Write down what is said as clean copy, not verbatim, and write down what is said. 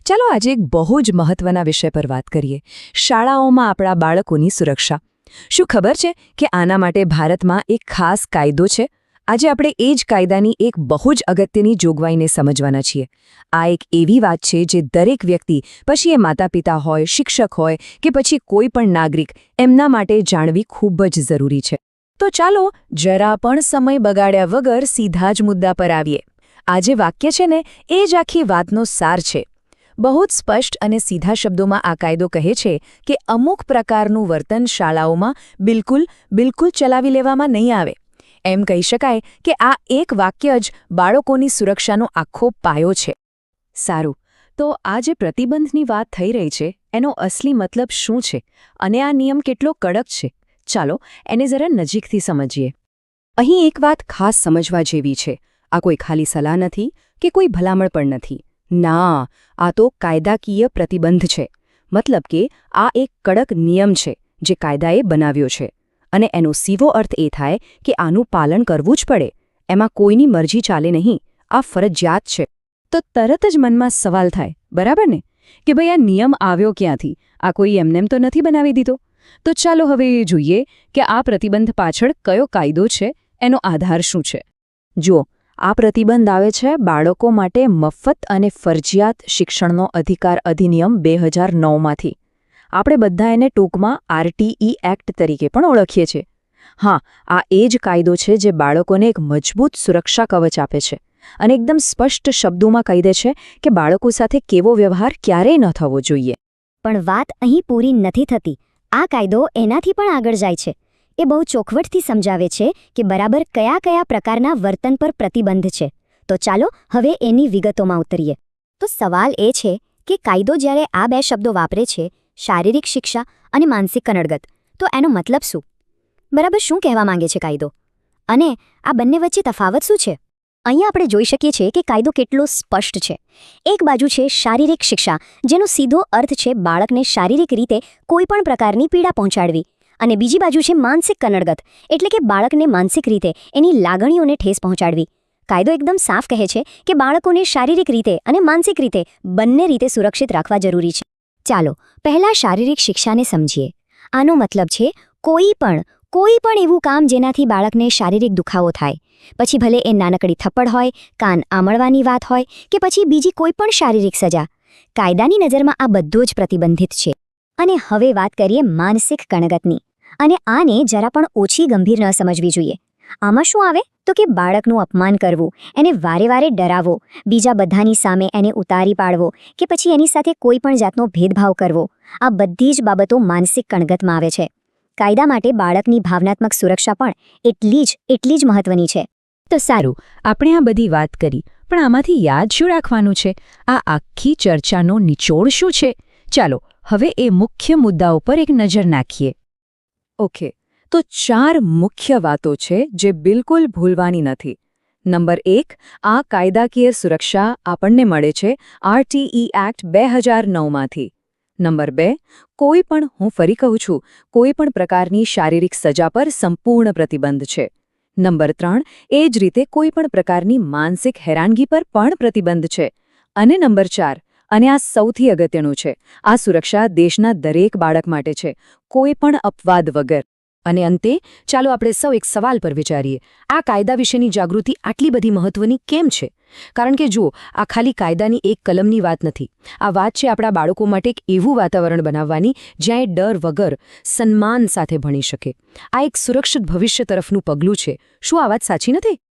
ચાલો આજે એક બહુ જ મહત્વના વિષય પર વાત કરીએ શાળાઓમાં આપણા બાળકોની સુરક્ષા શું ખબર છે કે આના માટે ભારતમાં એક ખાસ કાયદો છે આજે આપણે એ જ કાયદાની એક બહુ જ અગત્યની જોગવાઈને સમજવાના છીએ આ એક એવી વાત છે જે દરેક વ્યક્તિ પછી એ માતાપિતા હોય શિક્ષક હોય કે પછી કોઈ પણ નાગરિક એમના માટે જાણવી ખૂબ જ જરૂરી છે તો ચાલો જરા પણ સમય બગાડ્યા વગર સીધા જ મુદ્દા પર આવીએ આ જે વાક્ય છે ને એ જ આખી વાતનો સાર છે બહુ જ સ્પષ્ટ અને સીધા શબ્દોમાં આ કાયદો કહે છે કે અમુક પ્રકારનું વર્તન શાળાઓમાં બિલકુલ ચલાવી લેવામાં નહીં આવે એમ કહી શકાય કે આ એક વાક્ય જ બાળકોની સુરક્ષાનો આખો પાયો છે સારું તો આ જે પ્રતિબંધની વાત થઈ રહી છે એનો અસલી મતલબ શું છે અને આ નિયમ કેટલો કડક છે ચાલો એને જરા નજીકથી સમજીએ અહીં એક વાત ખાસ સમજવા જેવી છે આ કોઈ ખાલી સલાહ નથી કે કોઈ ભલામણ પણ નથી ના આ તો કાયદાકીય પ્રતિબંધ છે મતલબ કે આ એક કડક નિયમ છે જે કાયદાએ બનાવ્યો છે અને એનો સીધો અર્થ એ થાય કે આનું પાલન કરવું જ પડે એમાં કોઈની મરજી ચાલે નહીં આ ફરજિયાત છે તો તરત જ મનમાં સવાલ થાય બરાબર ને કે ભાઈ આ નિયમ આવ્યો ક્યાંથી આ કોઈ એમનેમ તો નથી બનાવી દીધો તો ચાલો હવે જોઈએ કે આ પ્રતિબંધ પાછળ કયો કાયદો છે એનો આધાર શું છે જુઓ આ પ્રતિબંધ આવે છે બાળકો માટે મફત અને ફરજિયાત શિક્ષણનો અધિકાર અધિનિયમ 2009માંથી આપણે બધા એને ટૂંકમાં આરટીઈ એક્ટ તરીકે પણ ઓળખીએ છીએ હા આ એ જ કાયદો છે જે બાળકોને એક મજબૂત સુરક્ષા કવચ આપે છે અને એકદમ સ્પષ્ટ શબ્દોમાં કહી દે છે કે બાળકો સાથે કેવો વ્યવહાર ક્યારેય ન થવો જોઈએ પણ વાત અહીં પૂરી નથી થતી આ કાયદો એનાથી પણ આગળ જાય છે એ બહુ ચોખવટથી સમજાવે છે કે બરાબર કયા પ્રકારના વર્તન પર પ્રતિબંધ છે તો ચાલો હવે એની વિગતોમાં ઉતરીએ તો સવાલ એ છે કે કાયદો જ્યારે આ બે શબ્દો વાપરે છે શારીરિક શિક્ષા અને માનસિક કનડગત તો એનો મતલબ શું બરાબર શું કહેવા માંગે છે કાયદો અને આ બંને વચ્ચે તફાવત શું છે અહીંયા આપણે જોઈ શકીએ છીએ કે કાયદો કેટલો સ્પષ્ટ છે એક બાજુ છે શારીરિક શિક્ષા જેનો સીધો અર્થ છે બાળકને શારીરિક રીતે કોઈપણ પ્રકારની પીડા પહોંચાડવી અને બીજી બાજુ છે માનસિક કનડગત એટલે કે બાળકને માનસિક રીતે એની લાગણીઓને ઠેસ પહોંચાડવી કાયદો એકદમ સાફ કહે છે કે બાળકોને શારીરિક રીતે અને માનસિક રીતે બંને રીતે સુરક્ષિત રાખવા જરૂરી છે ચાલો પહેલા શારીરિક શિક્ષાને સમજીએ આનો મતલબ છે કોઈ પણ એવું કામ જેનાથી બાળકને શારીરિક દુખાવો થાય પછી ભલે એ નાનકડી થપ્પડ હોય કાન આમળવાની વાત હોય કે પછી બીજી કોઈ પણ શારીરિક સજા કાયદાની નજરમાં આ બધું જ પ્રતિબંધિત છે અને હવે વાત કરીએ માનસિક કણગતની અને આને જરા પણ ઓછી ગંભીર ન સમજવી જોઈએ આમાં શું આવે તો કે બાળકનું અપમાન કરવું એને વારે ડરાવવો બીજા બધાની સામે એને ઉતારી પાડવો કે પછી એની સાથે કોઈ પણ જાતનો ભેદભાવ કરવો આ બધી જ બાબતો માનસિક કણગતમાં આવે છે કાયદા માટે બાળકની ભાવનાત્મક સુરક્ષા પણ એટલી જ મહત્વની છે તો સારું આપણે આ બધી વાત કરી પણ આમાંથી યાદ શું રાખવાનું છે આ આખી ચર્ચાનો નિચોડ શું છે ચાલો હવે એ મુખ્ય મુદ્દાઓ પર એક નજર નાખીએ ઓકે તો 4 મુખ્ય વાતો છે જે બિલકુલ ભૂલવાની નથી નંબર 1 આ કાયદાકીય સુરક્ષા આપણને મળે છે આરટીઈ એક્ટ 2009માંથી નંબર 2 હું ફરી કહું છું કોઈ પણ પ્રકારની શારીરિક સજા પર સંપૂર્ણ પ્રતિબંધ છે નંબર 3 એ જ રીતે કોઈ પણ પ્રકારની માનસિક હેરાનગી પર પણ પ્રતિબંધ છે અને નંબર 4 અને આ સૌથી અગત્યનું છે આ સુરક્ષા દેશના દરેક બાળક માટે છે કોઈ પણ અપવાદ વગર અને અંતે ચાલો આપણે સૌ એક સવાલ પર વિચારીએ આ કાયદા વિશેની જાગૃતિ આટલી બધી મહત્વની કેમ છે કારણ કે જુઓ આ ખાલી કાયદાની એક કલમની વાત નથી આ વાત છે આપણા બાળકો માટે એક એવું વાતાવરણ બનાવવાની જ્યાં એ ડર વગર સન્માન સાથે ભણી શકે આ એક સુરક્ષિત ભવિષ્ય તરફનું પગલું છે શું આ વાત સાચી નથી